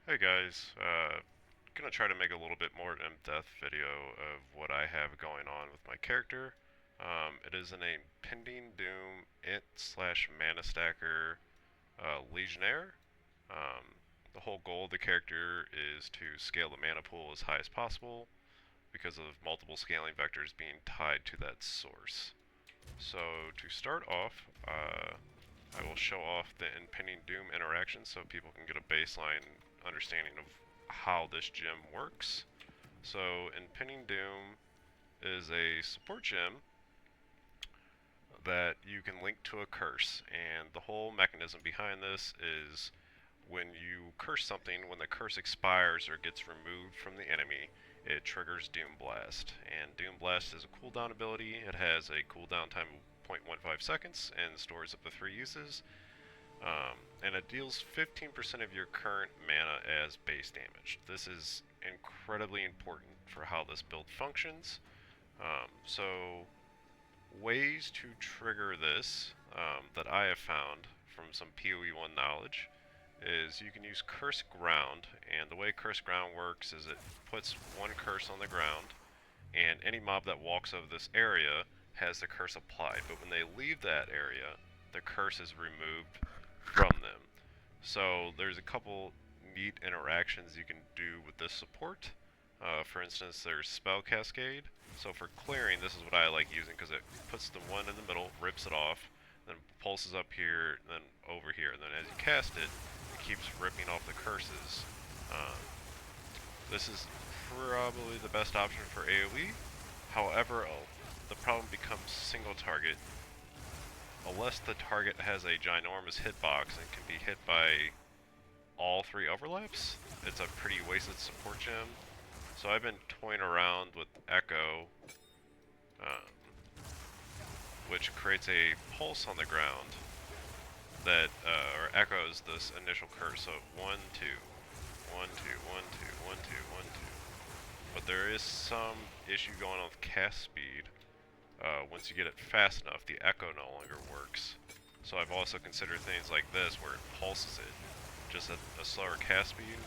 Hey guys, gonna try to make a little bit more in-depth video of what I have going on with my character. It is an Impending Doom Int slash Mana Stacker Legionnaire. The whole goal of the character is to scale the mana pool as high as possible because of multiple scaling vectors being tied to that source. So to start off, I will show off the Impending Doom interaction so people can get a baseline understanding of how this gem works. So Impending Doom is a support gem that you can link to a curse, and the whole mechanism behind this is when you curse something, when the curse expires or gets removed from the enemy, it triggers Doom Blast. And Doom Blast is a cooldown ability. It has a cooldown time of 0.15 seconds and stores up to 3 uses. And it deals 15% of your current mana as base damage. This is incredibly important for how this build functions. So ways to trigger this that I have found from some POE1 knowledge is you can use Curse Ground, and the way Curse Ground works is it puts one curse on the ground, and any mob that walks over this area has the curse applied, but when they leave that area, the curse is removed from them. So there's a couple neat interactions you can do with this support. For instance, there's Spell Cascade. So for clearing, this is what I like using because it puts the one in the middle, rips it off, then pulses up here, then over here, and then as you cast it, it keeps ripping off the curses. Um, this is probably the best option for AoE. However, the problem becomes single target. Unless the target has a ginormous hitbox and can be hit by all 3 overlaps, it's a pretty wasted support gem. So I've been toying around with Echo, um, which creates a pulse on the ground that or echoes this initial curse. So 1, 2, 1, 2, 1, 2, 1, 2, 1, 2. But there is some issue going on with cast speed. Once you get it fast enough, the echo no longer works. So I've also considered things like this where it pulses it, just at a slower cast speed.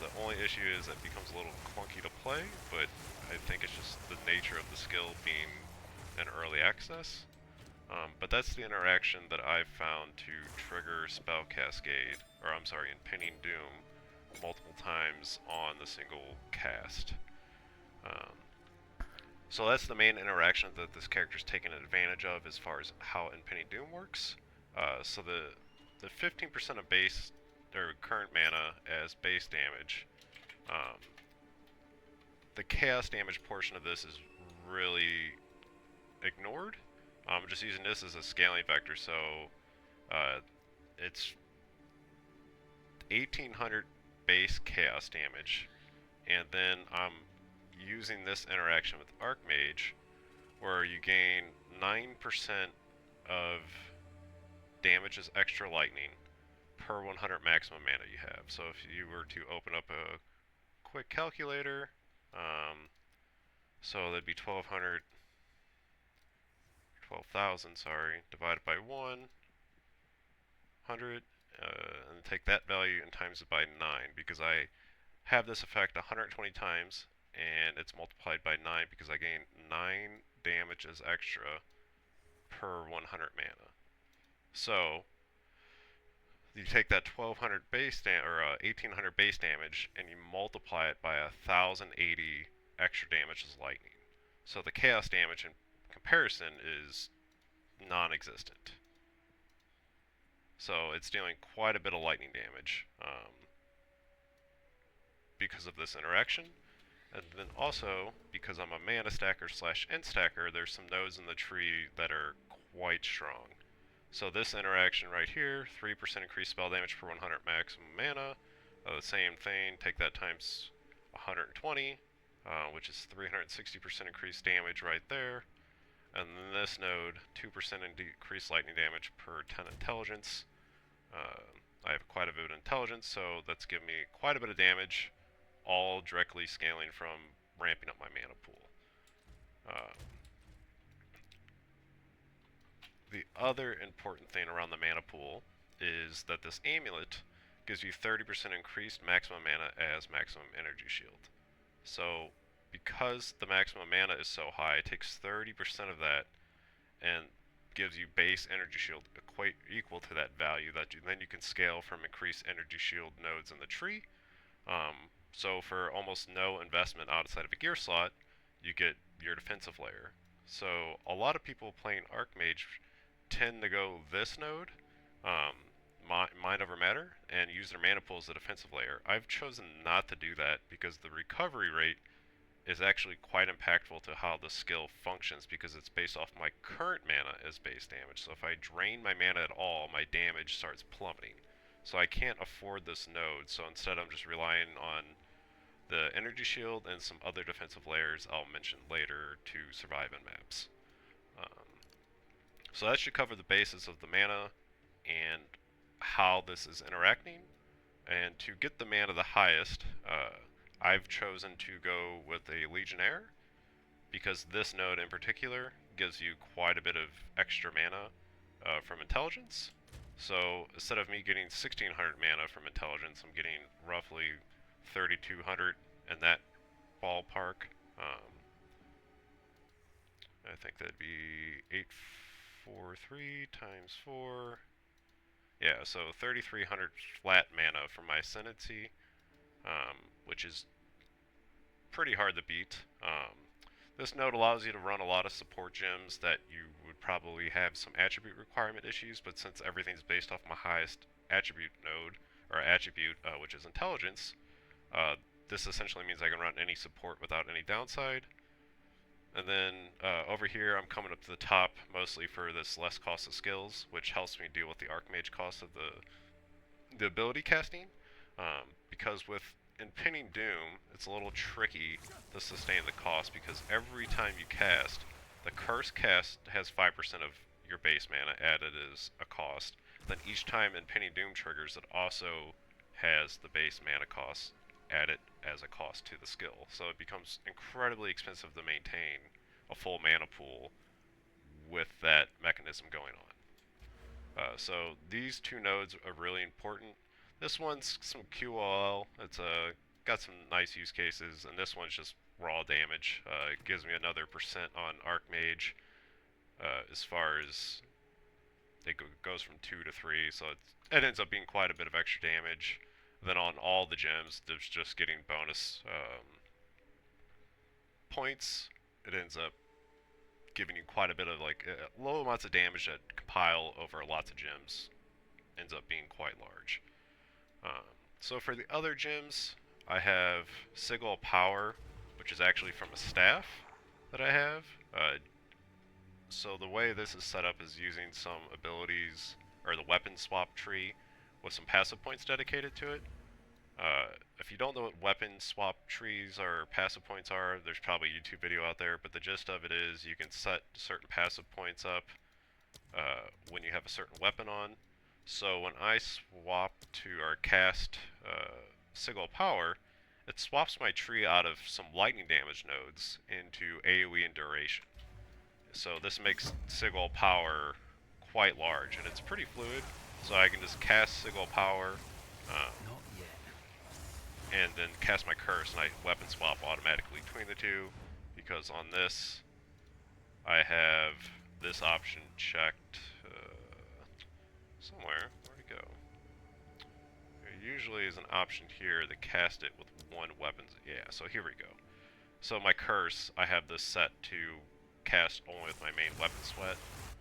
The only issue is it becomes a little clunky to play, but I think it's just the nature of the skill being in early access. But that's the interaction that I've found to trigger Spell Cascade, or I'm sorry, Impending Doom, multiple times on the single cast. Um, so that's the main interaction that this character's taken advantage of as far as how Impending Doom works. So the 15% of base or current mana as base damage, um, the chaos damage portion of this is really ignored. I'm just using this as a scaling vector, so it's 1800 base chaos damage, and then I'm using this interaction with archmage, where you gain 9% of damage as extra lightning per 100 maximum mana you have. So if you were to open up a quick calculator, so that'd be 12,000, sorry, divided by 100, and take that value and times it by 9, because I have this effect 120 times, and it's multiplied by 9 because I gain 9 damage as extra per 100 mana. So you take that 1200 base or 1800 base damage and you multiply it by 1080 extra damage as lightning. So the chaos damage in comparison is non-existent. So it's dealing quite a bit of lightning damage because of this interaction. And then also, because I'm a mana stacker slash int stacker, there's some nodes in the tree that are quite strong. So this interaction right here, 3% increased spell damage per 100 maximum mana. The same thing, take that times 120, which is 360% increased damage right there. And then this node, 2% increased lightning damage per 10 intelligence. I have quite a bit of intelligence, so that's giving me quite a bit of damage, all directly scaling from ramping up my mana pool. The other important thing around the mana pool is that this amulet gives you 30% increased maximum mana as maximum energy shield. So because the maximum mana is so high, it takes 30% of that and gives you base energy shield equal to that value. Then you can scale from increased energy shield nodes in the tree. So for almost no investment outside of a gear slot, you get your defensive layer. So a lot of people playing archmage tend to go this node, mind over matter, and use their mana pool as a defensive layer. I've chosen not to do that because the recovery rate is actually quite impactful to how the skill functions, because it's based off my current mana as base damage. So if I drain my mana at all, my damage starts plummeting. So I can't afford this node, so instead I'm just relying on the energy shield and some other defensive layers I'll mention later to survive in maps. So that should cover the basis of the mana and how this is interacting. And to get the mana the highest, I've chosen to go with a Legionaire, because this node in particular gives you quite a bit of extra mana from intelligence. So instead of me getting 1600 mana from intelligence, I'm getting roughly 3200 in that ballpark. I think that'd be 843 times 4. Yeah, so 3300 flat mana from my Ascendancy, which is pretty hard to beat. This node allows you to run a lot of support gems that you would probably have some attribute requirement issues, but since everything's based off my highest attribute node, or attribute, which is intelligence, this essentially means I can run any support without any downside. And then over here I'm coming up to the top mostly for this less cost of skills, which helps me deal with the archmage cost of the ability casting, because with Impending Doom, it's a little tricky to sustain the cost, because every time you cast, the curse cast has 5% of your base mana added as a cost. Then each time Impending Doom triggers, it also has the base mana cost added as a cost to the skill. So it becomes incredibly expensive to maintain a full mana pool with that mechanism going on. So these two nodes are really important. This one's some QOL. It's got some nice use cases, and this one's just raw damage. It gives me another percent on archmage, as far as it goes from 2 to 3, so it ends up being quite a bit of extra damage. Then on all the gems, there's just getting bonus points. It ends up giving you quite a bit of low amounts of damage that compile over lots of gems. Ends up being quite large. So for the other gems, I have Sigil Power, which is actually from a staff that I have. So the way this is set up is using some abilities, or the weapon swap tree, with some passive points dedicated to it. If you don't know what weapon swap trees or passive points are, there's probably a YouTube video out there, but the gist of it is you can set certain passive points up when you have a certain weapon on. So when I swap to or cast Sigil Power, it swaps my tree out of some lightning damage nodes into AoE and duration. So this makes Sigil Power quite large, and it's pretty fluid, so I can just cast Sigil Power and then cast my curse, and I weapon swap automatically between the two, because on this I have this option checked somewhere. Where'd it go? There usually is an option here to cast it with one weapon. Yeah, so here we go. So my curse, I have this set to cast only with my main weapon sweat,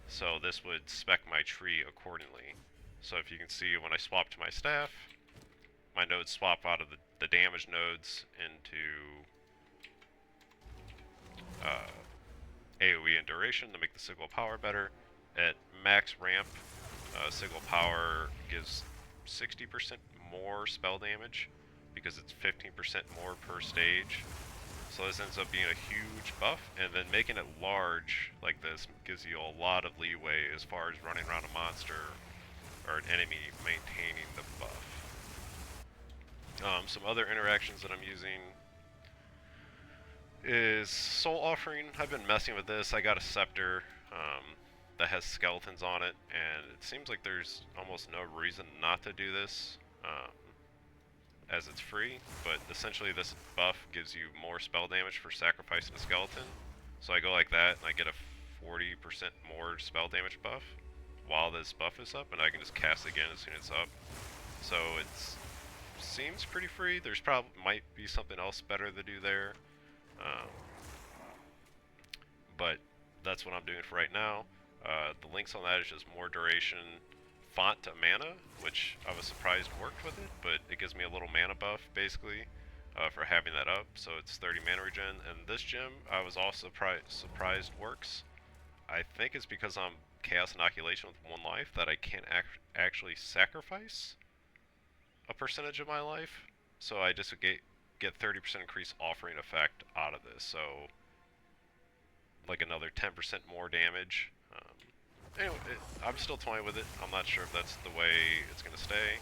so this would spec my tree accordingly. So if you can see, when I swap to my staff, my nodes swap out of the damage nodes into AoE and duration to make the Sigil Power better. At max ramp, Sigil Power gives 60% more spell damage, because it's 15% more per stage. So this ends up being a huge buff, and then making it large like this gives you a lot of leeway as far as running around a monster or an enemy maintaining the buff. Some other interactions that I'm using is Soul Offering. I've been messing with this. I got a scepter that has skeletons on it, and it seems like there's almost no reason not to do this. um, as it's free, but essentially this buff gives you more spell damage for sacrificing a skeleton. So I go like that, and I get a 40% more spell damage buff while this buff is up, and I can just cast again as soon as it's up. So it seems pretty free. There's probably might be something else better to do there, um, but that's what I'm doing for right now. The links on that is just more duration, font to mana, which I was surprised worked with it, but it gives me a little mana buff basically for having that up. So it's 30 mana regen, and this gem I was also surprised works. I think it's because I'm Chaos Inoculation with 1 life that I can't actually sacrifice a percentage of my life, so I just get 30% increased offering effect out of this, so like another 10% more damage. Anyway, I'm still toying with it. I'm not sure if that's the way it's going to stay,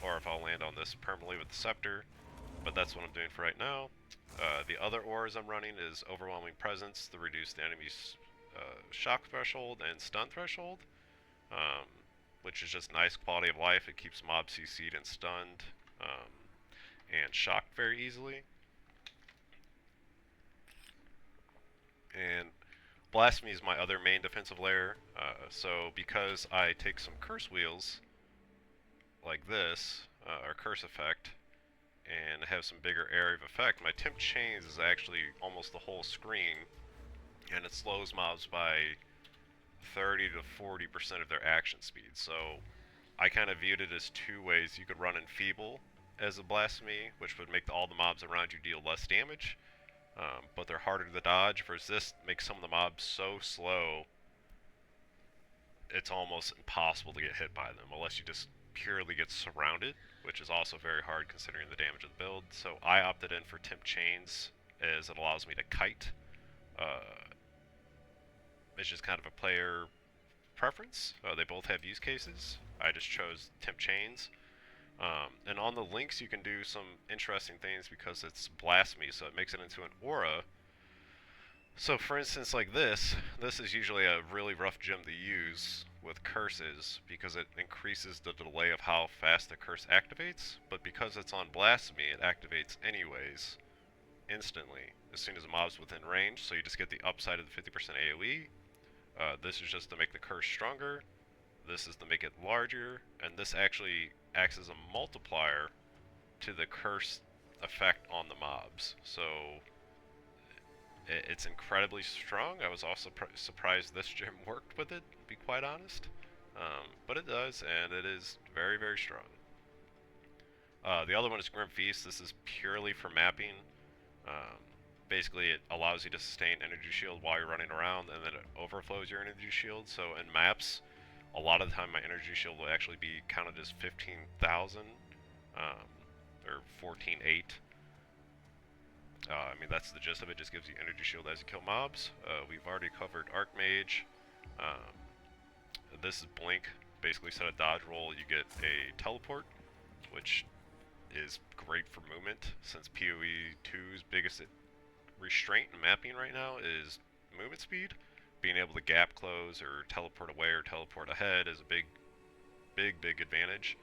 or if I'll land on this permanently with the Scepter, but that's what I'm doing for right now. The other auras I'm running is Overwhelming Presence to reduce the enemy's shock threshold and stun threshold, um, which is just nice quality of life. It keeps mobs CC'd and stunned, and shocked very easily. And Blasphemy is my other main defensive layer, so because I take some curse wheels, like this, or curse effect, and have some bigger area of effect, my Temp Chains is actually almost the whole screen, and it slows mobs by 30 to 40% of their action speed. So I kind of viewed it as 2 ways. You could run Enfeeble as a Blasphemy, which would make all the mobs around you deal less damage, but they're harder to dodge, versus this makes some of the mobs so slow it's almost impossible to get hit by them unless you just purely get surrounded, which is also very hard considering the damage of the build. So I opted in for Temp Chains as it allows me to kite. It's just kind of a player preference. They both have use cases. I just chose Temp Chains. And on the links you can do some interesting things because it's Blasphemy, so it makes it into an aura. So for instance, like this is usually a really rough gem to use with curses because it increases the delay of how fast the curse activates, but because it's on Blasphemy, it activates anyways, instantly, as soon as a mob's within range, so you just get the upside of the 50% AoE. This is just to make the curse stronger, this is to make it larger, and this actually acts as a multiplier to the curse effect on the mobs. So it's incredibly strong. I was also surprised this gem worked with it, to be quite honest. But it does, and it is very, very strong. The other one is Grim Feast. This is purely for mapping. Basically, it allows you to sustain energy shield while you're running around, and then it overflows your energy shield. So in maps, a lot of the time my energy shield will actually be counted as 15,000, or 14.8. I mean, that's the gist of it, just gives you energy shield as you kill mobs. We've already covered archmage. This is blink. Basically, set a dodge roll, you get a teleport, which is great for movement, since POE2's biggest restraint in mapping right now is movement speed. Being able to gap close or teleport away or teleport ahead is a big advantage.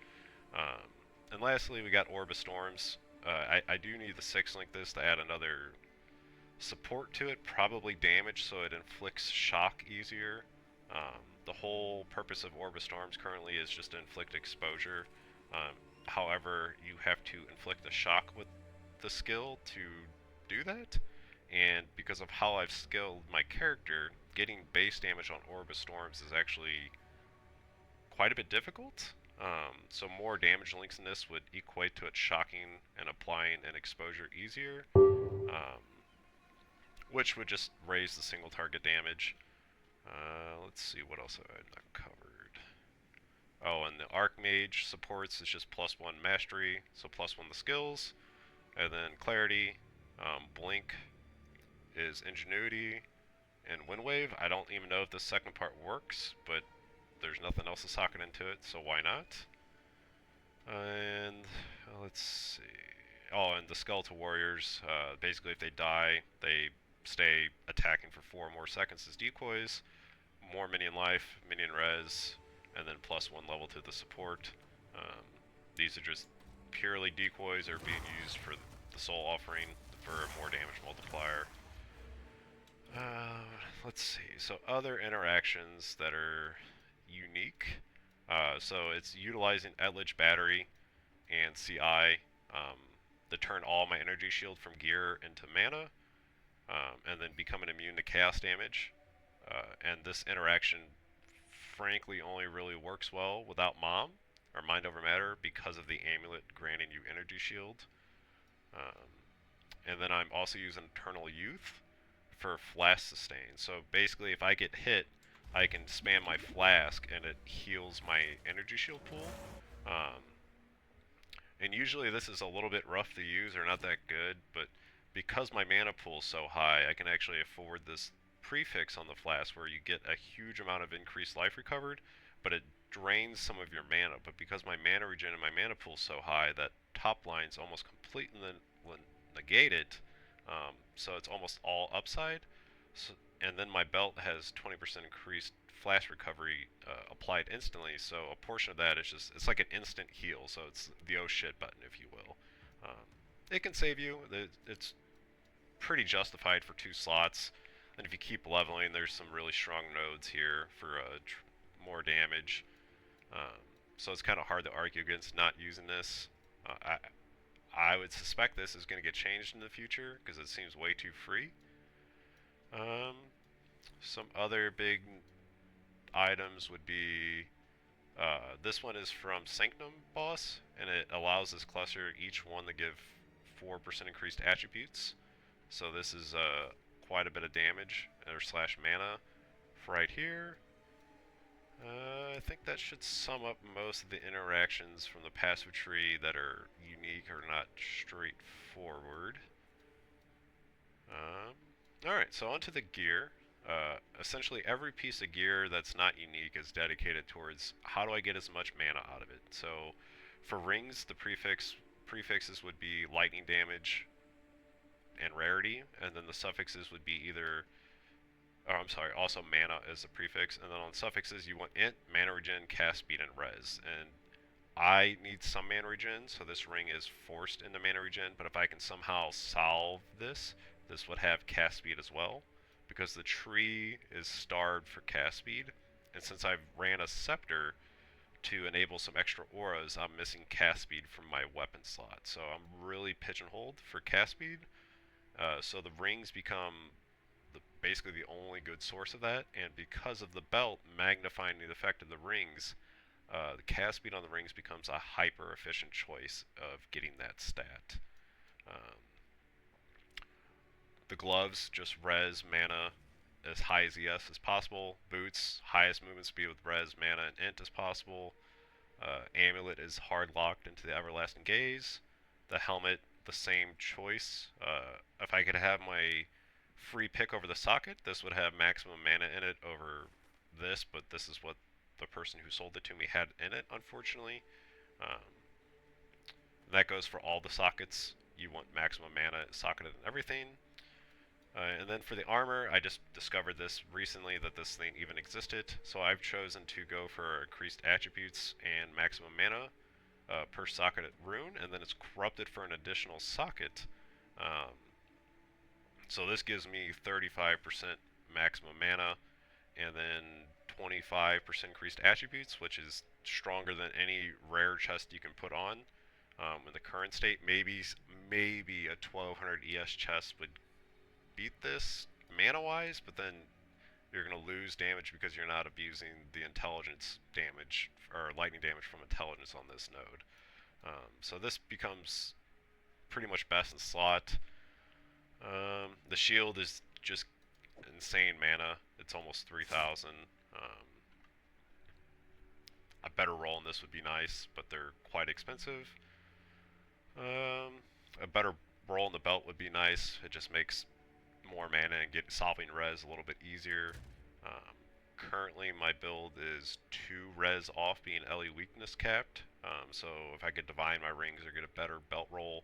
And lastly, we got Orb of Storms. I do need the 6 link this to add another support to it, probably damage, so it inflicts shock easier. The whole purpose of Orb of Storms currently is just to inflict exposure. However, you have to inflict the shock with the skill to do that, and because of how I've skilled my character, getting base damage on Orb of Storms is actually quite a bit difficult. So more damage links in this would equate to it shocking and applying an exposure easier, which would just raise the single target damage. Let's see, what else have I not covered? Oh, and the archmage supports is just +1 mastery, so +1 the skills, and then clarity, blink is ingenuity, and wind wave. I don't even know if the second part works, but there's nothing else to socket into it, so why not? And let's see. Oh, and the skeletal warriors, basically if they die, they stay attacking for 4 more seconds as decoys, more minion life, minion res, and then +1 level to the support. These are just purely decoys are being used for the soul offering for a more damage multiplier. Let's see. So other interactions that are unique. So it's utilizing Etlich Battery and CI to turn all my energy shield from gear into mana, and then becoming immune to chaos damage. And this interaction, frankly, only really works well without Mom or Mind Over Matter because of the amulet granting you energy shield. Um, and then I'm also using Eternal Youth for flask sustain. So basically, if I get hit, I can spam my flask and it heals my energy shield pool. Um, and usually this is a little bit rough to use or not that good, but because my mana pool is so high, I can actually afford this prefix on the flask where you get a huge amount of increased life recovered, but it drains some of your mana. But because my mana regen and my mana pool is so high, that top line's almost completely negated, so it's almost all upside. So, and then my belt has 20% increased flash recovery applied instantly, so a portion of that is just, it's like an instant heal, so it's the oh shit button, if you will. It can save you. It's pretty justified for 2 slots, and if you keep leveling, there's some really strong nodes here for more damage. Um, so it's kind of hard to argue against not using this. I would suspect this is going to get changed in the future because it seems way too free. Um, some other big items would be this one is from Sanctum boss, and it allows this cluster each one to give 4% increased attributes. So this is quite a bit of damage or slash mana for right here. I think that should sum up most of the interactions from the passive tree that are unique or not straightforward. Alright, so onto the gear. Essentially every piece of gear that's not unique is dedicated towards how do I get as much mana out of it. So for rings, the prefixes would be lightning damage and rarity, and then the suffixes would be either, oh, I'm sorry, also mana is the prefix, and then on suffixes you want int, mana regen, cast speed, and res. And I need some mana regen, so this ring is forced into mana regen, but if I can somehow solve this, this would have cast speed as well, because the tree is starved for cast speed, and since I've ran a scepter to enable some extra auras, I'm missing cast speed from my weapon slot, so I'm really pigeonholed for cast speed. So the rings become basically the only good source of that, and because of the belt magnifying the effect of the rings, the cast speed on the rings becomes a hyper efficient choice of getting that stat. Um, the gloves just res mana as high as ES as possible. Boots, highest movement speed with res, mana, and int as possible. Amulet is hard locked into the everlasting gaze. The helmet, the same choice. If I could have my free pick over the socket, this would have maximum mana in it over this, but this is what the person who sold it to me had in it, unfortunately. Um, that goes for all the sockets. You want maximum mana socketed and everything. And then for the armor, I just discovered this recently that this thing even existed, so I've chosen to go for increased attributes and maximum mana per socketed rune, and then it's corrupted for an additional socket. Um, so this gives me 35% maximum mana, and then 25% increased attributes, which is stronger than any rare chest you can put on. In the current state, maybe a 1200 ES chest would beat this mana-wise, but then you're going to lose damage because you're not abusing the intelligence damage or lightning damage from intelligence on this node. So this becomes pretty much best in slot. The shield is just insane mana. It's almost 3,000. A better roll in this would be nice, but they're quite expensive. A better roll in the belt would be nice. It just makes more mana and get solving res a little bit easier. Currently my build is 2 res off being LE weakness capped, so if I could divine my rings or get a better belt roll,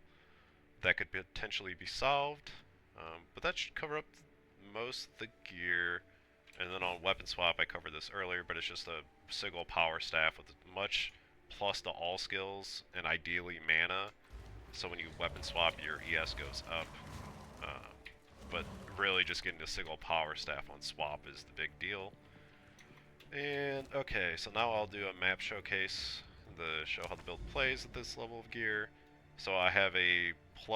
that could potentially be solved. But that should cover up most of the gear. And then on weapon swap, I covered this earlier, but it's just a Sigil power staff with much plus the all skills, and ideally mana. So when you weapon swap, your ES goes up. Uh, but really, just getting a single power staff on swap is the big deal. And okay, so now I'll do a map showcase to show how the build plays at this level of gear. So I have a +2,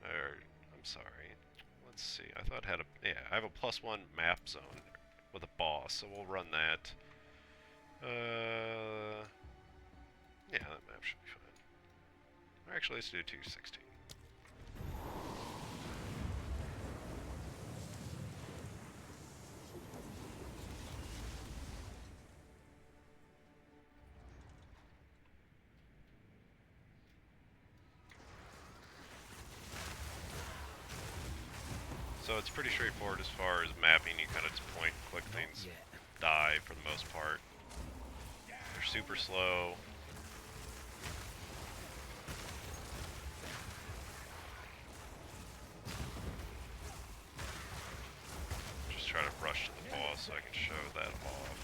or I'm sorry, let's see, I thought I had a, yeah, I have a +1 map zone with a boss, so we'll run that. Yeah, that map should be fine. Or actually, let's do 216. So it's pretty straightforward as far as mapping. You kind of just point, click things, die for the most part. They're super slow. Just try to rush to the boss so I can show that off.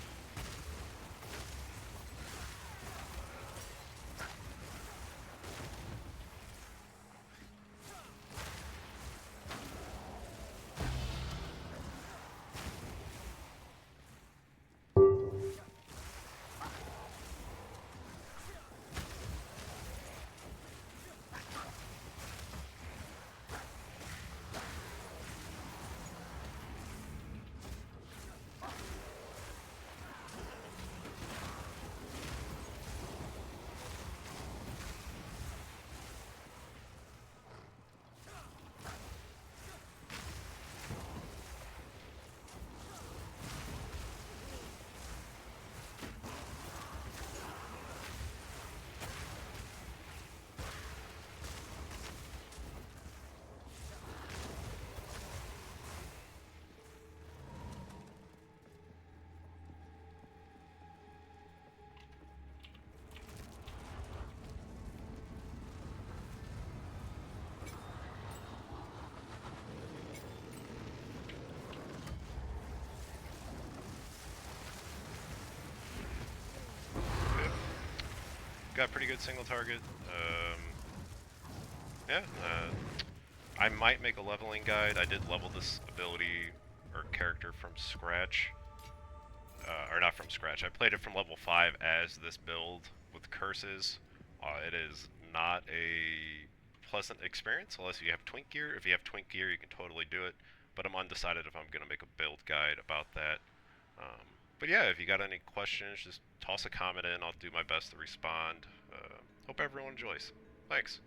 Got pretty good single target. Yeah, I might make a leveling guide. I did level this ability or character from scratch. Or not from scratch. I played it from level 5 as this build with curses. It is not a pleasant experience unless you have twink gear. If you have twink gear, you can totally do it. But I'm undecided if I'm going to make a build guide about that. But yeah, if you got any questions, just toss a comment in. I'll do my best to respond. Hope everyone enjoys. Thanks.